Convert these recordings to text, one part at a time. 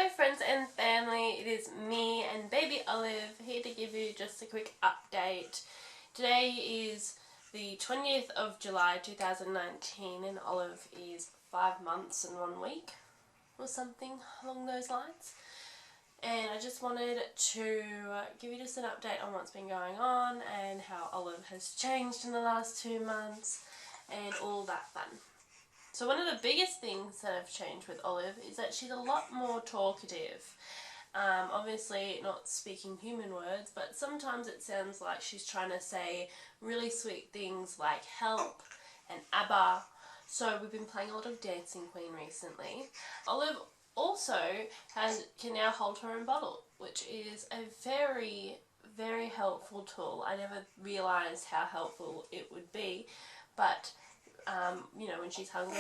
Hello friends and family, it is me and baby Olive here to give you just a quick update. Today is the 20th of July 2019 and Olive is 5 months and 1 week or something along those lines. And I just wanted to give you just an update on what's been going on and how Olive has changed in the last 2 months and all that fun. So one of the biggest things that have changed with Olive is that she's a lot more talkative. Obviously not speaking human words, but sometimes it sounds like she's trying to say really sweet things like help and Abba. So we've been playing a lot of Dancing Queen recently. Olive also can now hold her own bottle, which is a very, very helpful tool. I never realised how helpful it would be, but you know, when she's hungry,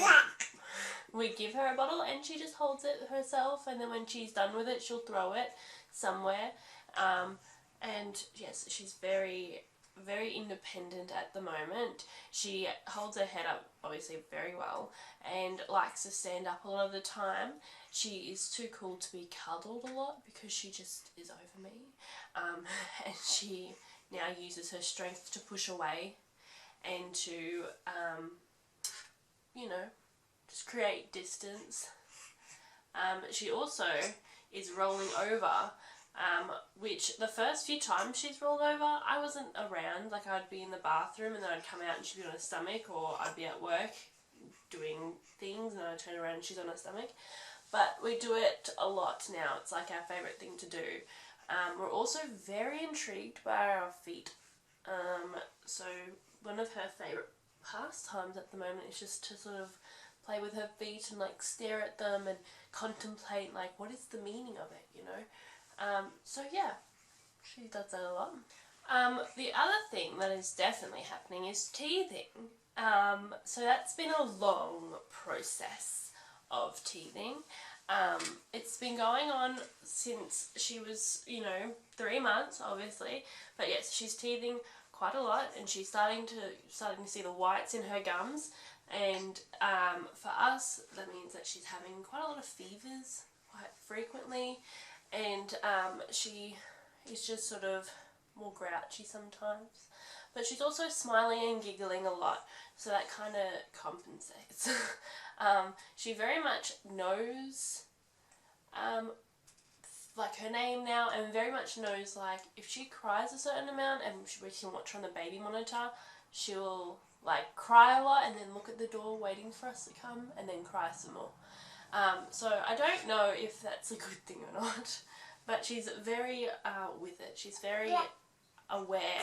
we give her a bottle and she just holds it herself, and then when she's done with it, she'll throw it somewhere. And yes, she's very, very independent at the moment. She holds her head up, obviously, very well, and likes to stand up a lot of the time. She is too cool to be cuddled a lot because she just is over me. And she now uses her strength to push away and to you know, just create distance. She also is rolling over, which the first few times she's rolled over, I wasn't around. Like, I'd be in the bathroom and then I'd come out and she'd be on her stomach, or I'd be at work doing things and I'd turn around and she's on her stomach. But we do it a lot now. It's like our favourite thing to do. We're also very intrigued by our feet. So one of her favourite pastimes at the moment is just to sort of play with her feet and like stare at them and contemplate like what is the meaning of it, you know. So yeah, she does that a lot. The other thing that is definitely happening is teething. So that's been a long process of teething. It's been going on since she was, you know, 3 months obviously, but yes, she's teething quite a lot, and she's starting to see the whites in her gums, and for us that means that she's having quite a lot of fevers quite frequently, and she is just sort of more grouchy sometimes, but she's also smiling and giggling a lot, so that kind of compensates. She very much knows like her name now, and very much knows like if she cries a certain amount and we can watch her on the baby monitor, she'll like cry a lot and then look at the door waiting for us to come and then cry some more. So I don't know if that's a good thing or not, but she's very with it. She's very aware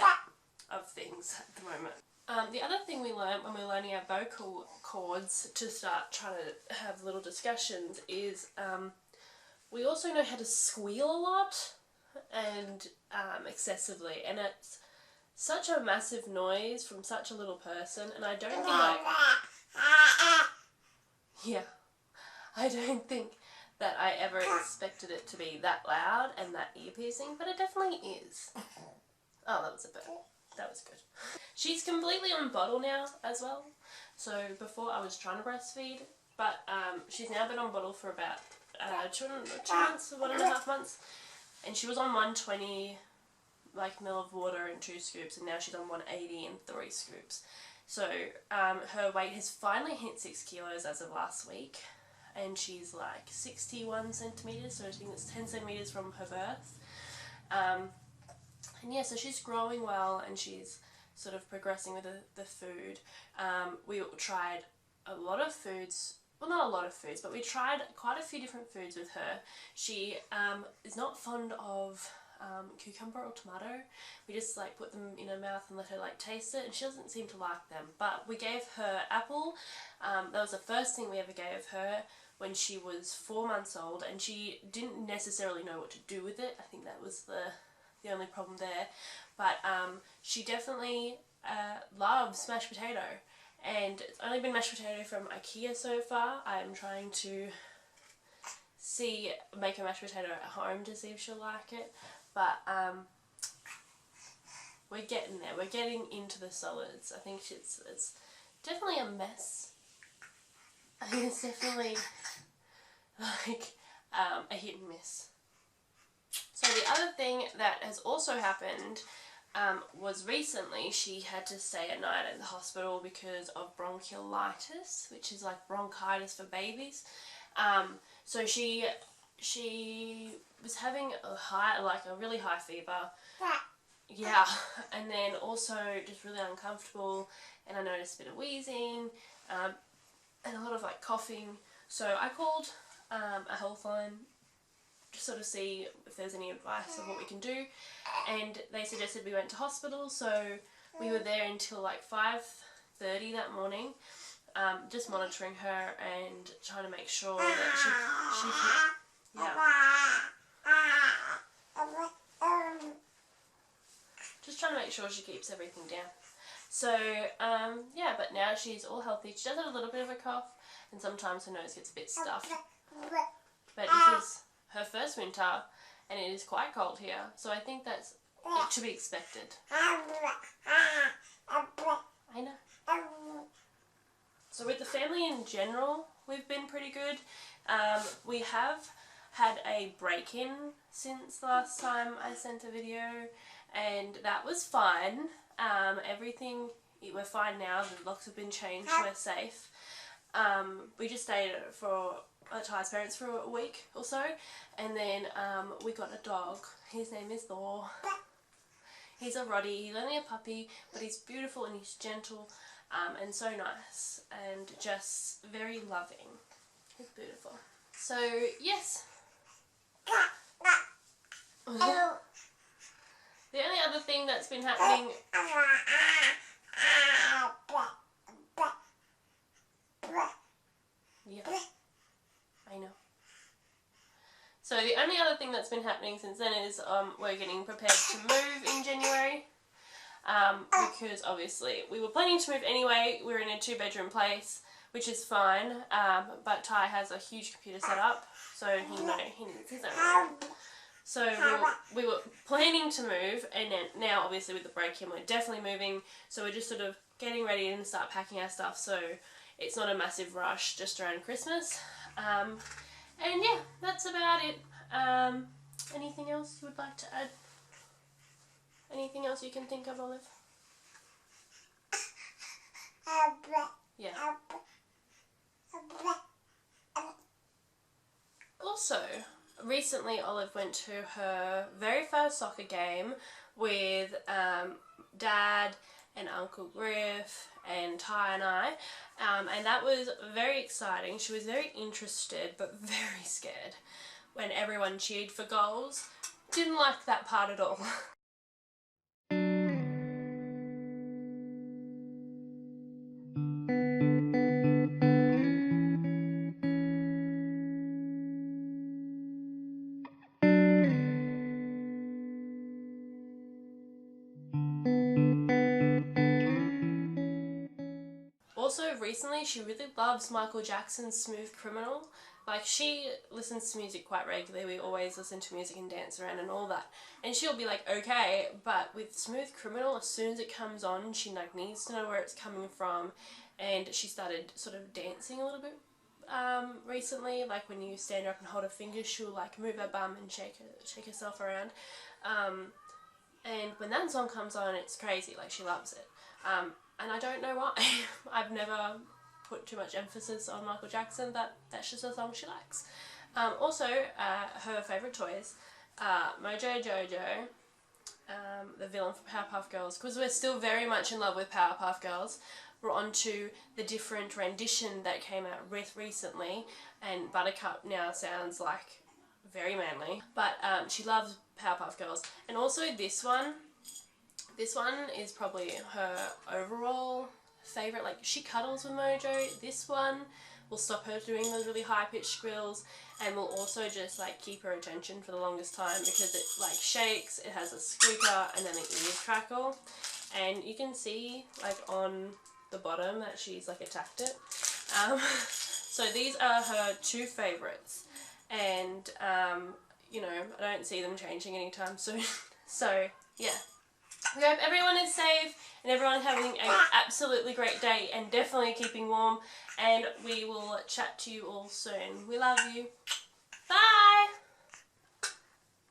of things at the moment. The other thing we learned when we were learning our vocal cords to start trying to have little discussions is we also know how to squeal a lot and excessively, and it's such a massive noise from such a little person, and I don't think I don't think that I ever expected it to be that loud and that ear-piercing, but it definitely is. Oh, that was a bit. That was good. She's completely on bottle now as well. So before I was trying to breastfeed, but she's now been on bottle for about 2 months, 1.5 months, and she was on 120 like ml of water and 2 scoops, and now she's on 180 and 3 scoops. So her weight has finally hit 6 kilos as of last week, and she's like 61 centimeters, so I think it's 10 centimeters from her birth. And yeah, so she's growing well and she's sort of progressing with the food. We tried a lot of foods. Well, not a lot of foods, but we tried quite a few different foods with her. She is not fond of cucumber or tomato. We just like put them in her mouth and let her like taste it, and she doesn't seem to like them. But we gave her apple. That was the first thing we ever gave her when she was 4 months old, and she didn't necessarily know what to do with it. I think that was the only problem there. But she definitely loves mashed potato. And it's only been mashed potato from IKEA so far. I'm trying to make a mashed potato at home to see if she'll like it. But we're getting there. We're getting into the solids. I think it's definitely a mess. I think it's definitely like a hit and miss. So the other thing that has also happened was recently she had to stay at night at the hospital because of bronchiolitis, which is like bronchitis for babies. So she was having a really high fever. Yeah, and then also just really uncomfortable, and I noticed a bit of wheezing and a lot of like coughing. So I called a health line to sort of see if there's any advice of what we can do, and they suggested we went to hospital. So we were there until like 5:30 that morning, just monitoring her and trying to make sure that she just trying to make sure she keeps everything down. So yeah, but now she's all healthy. She does have a little bit of a cough, and sometimes her nose gets a bit stuffed, but this is her first winter and it is quite cold here, so I think that's it to be expected. I know. So with the family in general, we've been pretty good. We have had a break-in since last time I sent a video, and that was fine. We're fine now. The locks have been changed. We're safe. We just stayed for Ty's parents for a week or so, and then we got a dog. His name is Thor. He's a Roddy. He's only a puppy, but he's beautiful and he's gentle and so nice and just very loving. He's beautiful. So yes. The only other thing that's been happening. Yeah, I know. So the only other thing that's been happening since then is we're getting prepared to move in January. Because obviously we were planning to move anyway. We're in a 2-bedroom place, which is fine. But Ty has a huge computer set up, so he needs his own room. So we were planning to move, and then now obviously with the break-in we're definitely moving. So we're just sort of getting ready and start packing our stuff. So it's not a massive rush just around Christmas. And yeah, that's about it. Anything else you would like to add? Anything else you can think of, Olive? Yeah. Also, recently Olive went to her very first soccer game with Dad and Uncle Griff and Ty and I, and that was very exciting. She was very interested but very scared when everyone cheered for goals. Didn't like that part at all. Also, recently she really loves Michael Jackson's Smooth Criminal. Like, she listens to music quite regularly. We always listen to music and dance around and all that. And she'll be like, okay, but with Smooth Criminal, as soon as it comes on, she like needs to know where it's coming from. And she started sort of dancing a little bit recently. Like, when you stand her up and hold her fingers, she'll like move her bum and shake herself around. And when that song comes on, it's crazy. Like, she loves it. And I don't know why. I've never put too much emphasis on Michael Jackson, but that's just a song she likes. Also, her favourite toys are Mojo Jojo, the villain for Powerpuff Girls, because we're still very much in love with Powerpuff Girls. We're on to the different rendition that came out recently, and Buttercup now sounds like very manly. But she loves Powerpuff Girls. And also this one. This one is probably her overall favourite. Like, she cuddles with Mojo. This one will stop her doing those really high-pitched squeals, and will also just like keep her attention for the longest time because it like shakes, it has a squeaker, and then the ears crackle. And you can see like on the bottom that she's like attacked it. So these are her two favourites, and you know, I don't see them changing anytime soon. So yeah. We hope everyone is safe and everyone having an absolutely great day and definitely keeping warm, and we will chat to you all soon. We love you.